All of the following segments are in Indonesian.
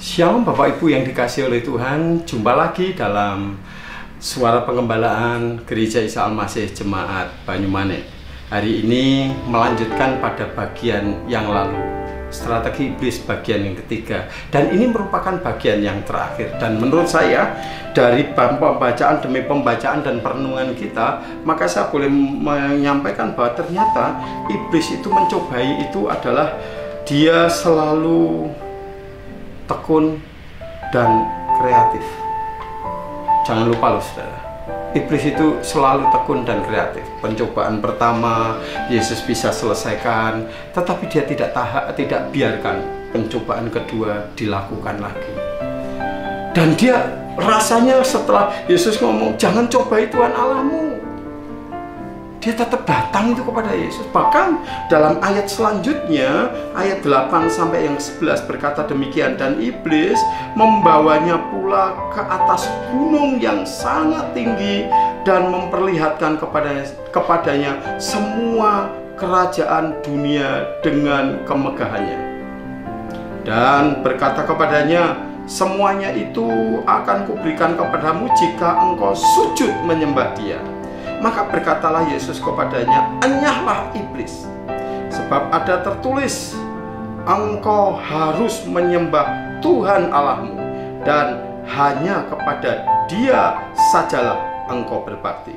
Shalom Bapak Ibu yang dikasihi oleh Tuhan. Jumpa lagi dalam Suara Pengembalaan Gereja Isa Al-Masih Jemaat Banyumane. Hari ini melanjutkan pada bagian yang lalu, strategi iblis bagian yang ketiga. Dan ini merupakan bagian yang terakhir. Dan menurut saya, dari pembacaan demi pembacaan dan perenungan kita, maka saya boleh menyampaikan bahwa ternyata iblis itu mencobai itu adalah dia selalu tekun dan kreatif. Jangan lupa loh saudara, iblis itu selalu tekun dan kreatif. Pencobaan pertama Yesus bisa selesaikan, tetapi dia tidak biarkan pencobaan kedua dilakukan lagi. Dan dia rasanya setelah Yesus ngomong jangan cobai Tuhan Allahmu, dia tetap datang itu kepada Yesus. Bahkan dalam ayat selanjutnya, ayat 8 sampai yang 11 berkata demikian, dan iblis membawanya pula ke atas gunung yang sangat tinggi dan memperlihatkan kepadanya semua kerajaan dunia dengan kemegahannya. Dan berkata kepadanya, semuanya itu akan kuberikan kepadamu jika engkau sujud menyembah dia. Maka berkatalah Yesus kepadanya, enyahlah iblis, sebab ada tertulis, engkau harus menyembah Tuhan Allahmu, dan hanya kepada dia sajalah engkau berbakti.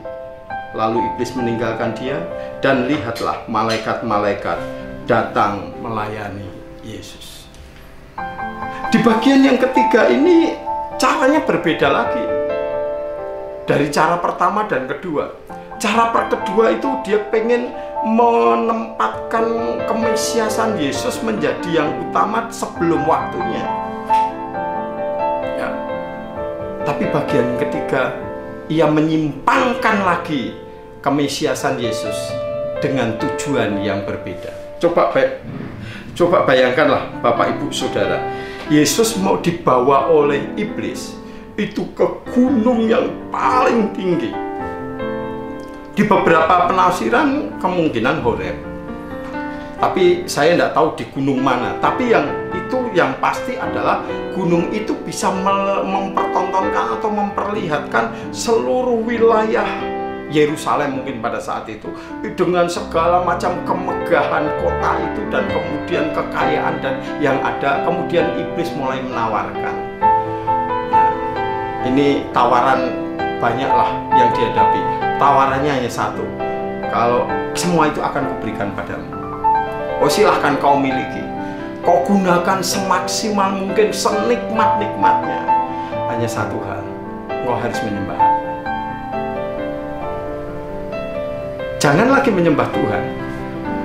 Lalu iblis meninggalkan dia, dan lihatlah malaikat-malaikat datang melayani Yesus. Di bagian yang ketiga ini caranya berbeda lagi dari cara pertama dan kedua. Cara kedua itu dia pengen menempatkan kemesiasan Yesus menjadi yang utama sebelum waktunya. Ya. Tapi bagian ketiga, ia menyimpangkan lagi kemesiasan Yesus dengan tujuan yang berbeda. Coba bayangkanlah Bapak Ibu Saudara, Yesus mau dibawa oleh iblis itu ke gunung yang paling tinggi. Di beberapa penafsiran kemungkinan Horeb, tapi saya tidak tahu di gunung mana. Tapi yang pasti adalah gunung itu bisa mempertontonkan atau memperlihatkan seluruh wilayah Yerusalem mungkin pada saat itu, dengan segala macam kemegahan kota itu dan kemudian kekayaan dan yang ada. Kemudian iblis mulai menawarkan. Nah, ini tawaran banyaklah yang dihadapi. Tawarannya hanya satu, kalau semua itu akan kuberikan padamu. Oh, silahkan kau miliki, kau gunakan semaksimal mungkin, senikmat-nikmatnya. Hanya satu hal, kau harus menyembah aku. Jangan lagi menyembah Tuhan,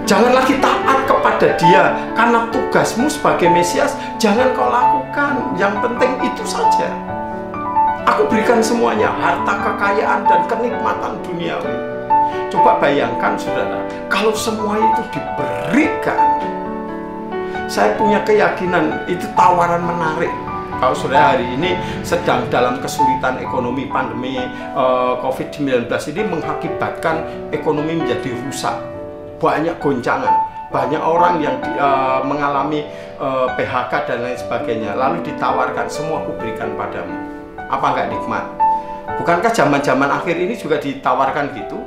jangan lagi taat kepada dia, karena tugasmu sebagai Mesias jangan kau lakukan. Yang penting itu saja. Aku berikan semuanya, harta, kekayaan, dan kenikmatan duniawi. Coba bayangkan saudara, kalau semua itu diberikan. Saya punya keyakinan itu tawaran menarik. Kalau saudara hari ini sedang dalam kesulitan ekonomi, pandemi COVID-19 ini mengakibatkan ekonomi menjadi rusak. Banyak goncangan, banyak orang yang mengalami PHK dan lain sebagainya. Lalu ditawarkan, semua aku berikan padamu. Apa nggak nikmat? Bukankah zaman-zaman akhir ini juga ditawarkan gitu?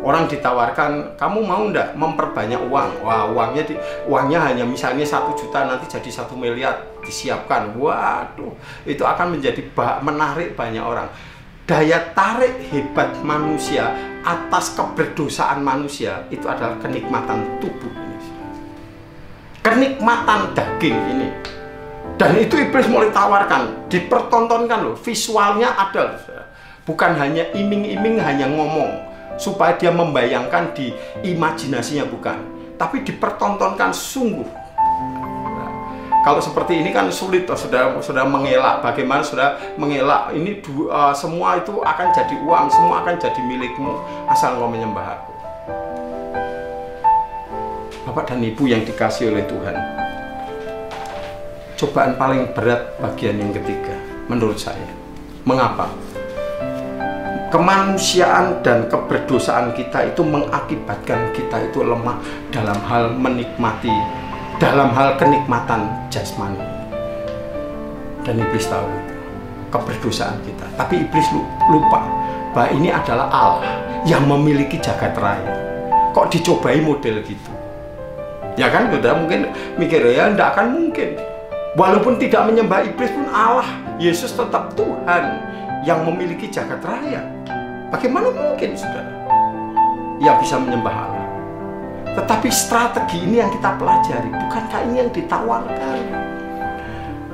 Orang ditawarkan, kamu mau ndak memperbanyak uang? Wah, uangnya hanya misalnya 1 juta, nanti jadi 1 miliar disiapkan. Waduh, itu akan menjadi menarik banyak orang. Daya tarik hebat manusia atas keberdosaan manusia itu adalah kenikmatan tubuh ini, kenikmatan daging ini. Dan itu iblis mulai tawarkan, dipertontonkan loh, visualnya ada loh. Bukan hanya iming-iming, hanya ngomong supaya dia membayangkan di imajinasinya, bukan, tapi dipertontonkan sungguh. Nah, kalau seperti ini kan sulit loh, sudah mengelak. Bagaimana sudah mengelak? Ini semua itu akan jadi uang, semua akan jadi milikmu asal engkau menyembah aku. Bapak dan Ibu yang dikasihi oleh Tuhan, cobaan paling berat bagian yang ketiga menurut saya. Mengapa? Kemanusiaan dan keberdosaan kita itu mengakibatkan kita itu lemah dalam hal menikmati, dalam hal kenikmatan jasmani. Dan iblis tahu itu, keberdosaan kita. Tapi iblis lupa bahwa ini adalah Allah yang memiliki jagat raya. Kok dicobai model gitu? Ya kan, udah mungkin mikir ya tidak akan mungkin. Walaupun tidak menyembah iblis pun Allah, Yesus tetap Tuhan yang memiliki jagat raya. Bagaimana mungkin saudara yang bisa menyembah Allah? Tetapi strategi ini yang kita pelajari, bukankah ini yang ditawarkan?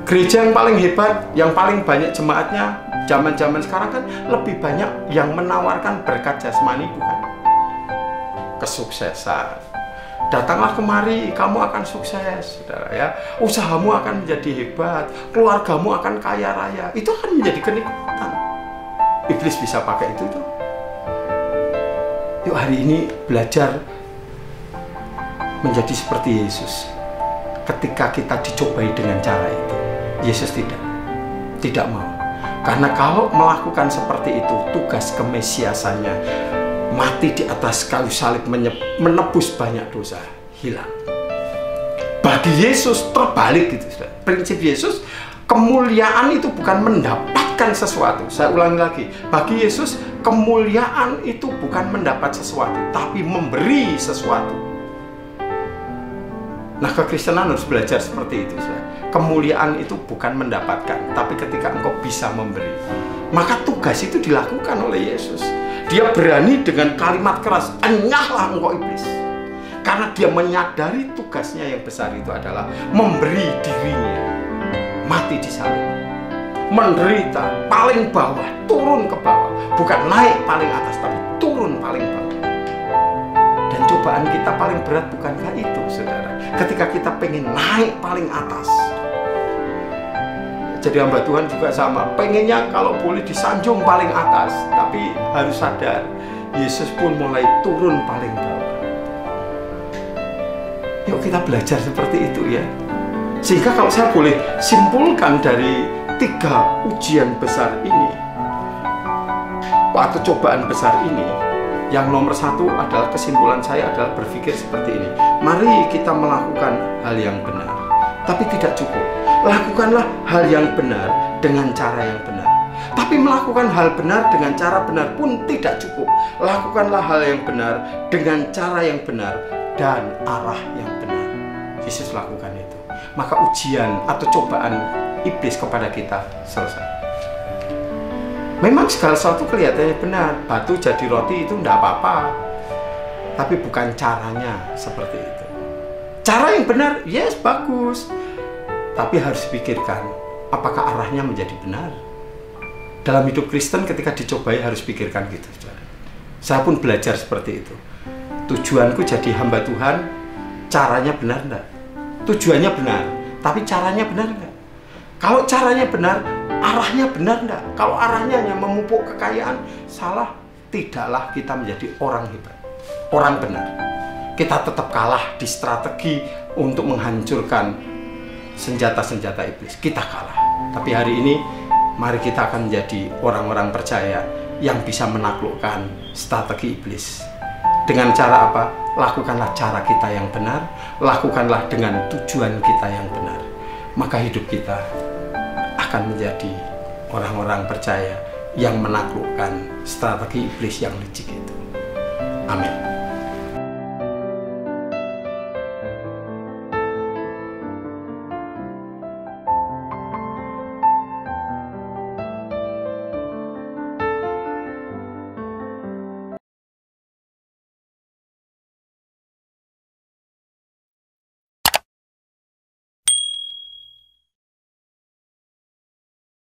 Gereja yang paling hebat, yang paling banyak jemaatnya, zaman-zaman sekarang kan lebih banyak yang menawarkan berkat jasmani, bukan? Kesuksesan. Datanglah kemari, kamu akan sukses, saudara ya. Usahamu akan menjadi hebat, keluargamu akan kaya raya. Itu akan menjadi kenikmatan. Iblis bisa pakai itu tuh. Yuk hari ini belajar menjadi seperti Yesus. Ketika kita dicobai dengan cara itu, Yesus tidak mau. Karena kalau melakukan seperti itu, tugas kemesiasannya, mati di atas kayu salib menebus banyak dosa, hilang. Bagi Yesus terbalik gitu, saudara. Prinsip Yesus, kemuliaan itu bukan mendapatkan sesuatu. Saya ulangi lagi, bagi Yesus kemuliaan itu bukan mendapat sesuatu, tapi memberi sesuatu. Nah, kekristenan harus belajar seperti itu, saudara. Kemuliaan itu bukan mendapatkan, tapi ketika engkau bisa memberi, maka tugas itu dilakukan oleh Yesus. Dia berani dengan kalimat keras, enyahlah engkau iblis. Karena dia menyadari tugasnya yang besar itu adalah memberi dirinya, mati di salib, menderita paling bawah, turun ke bawah, bukan naik paling atas, tapi turun paling bawah. Dan cobaan kita paling berat bukankah itu, saudara? Ketika kita pengen naik paling atas. Jadi hamba Tuhan juga sama, pengennya kalau boleh disanjung paling atas, tapi harus sadar, Yesus pun mulai turun paling bawah. Yuk kita belajar seperti itu ya. Sehingga kalau saya boleh simpulkan dari 3 ujian besar ini, atau cobaan besar ini, yang nomor 1 adalah kesimpulan saya adalah berpikir seperti ini. Mari kita melakukan hal yang benar, tapi tidak cukup. Lakukanlah hal yang benar dengan cara yang benar. Tapi melakukan hal benar dengan cara benar pun tidak cukup. Lakukanlah hal yang benar dengan cara yang benar dan arah yang benar. Yesus lakukan itu. Maka ujian atau cobaan iblis kepada kita selesai. Memang segala sesuatu kelihatannya benar. Batu jadi roti itu tidak apa-apa. Tapi bukan caranya seperti itu. Cara yang benar, yes, bagus. Tapi harus pikirkan, apakah arahnya menjadi benar? Dalam hidup Kristen ketika dicobai harus pikirkan gitu. Saya pun belajar seperti itu. Tujuanku jadi hamba Tuhan, caranya benar enggak? Tujuannya benar, tapi caranya benar enggak? Kalau caranya benar, arahnya benar enggak? Kalau arahnya hanya memupuk kekayaan, salah. Tidaklah kita menjadi orang hebat, orang benar. Kita tetap kalah di strategi untuk menghancurkan senjata-senjata iblis. Kita kalah. Tapi hari ini mari kita akan menjadi orang-orang percaya yang bisa menaklukkan strategi iblis. Dengan cara apa? Lakukanlah cara kita yang benar, lakukanlah dengan tujuan kita yang benar. Maka hidup kita akan menjadi orang-orang percaya yang menaklukkan strategi iblis yang licik itu. Amin.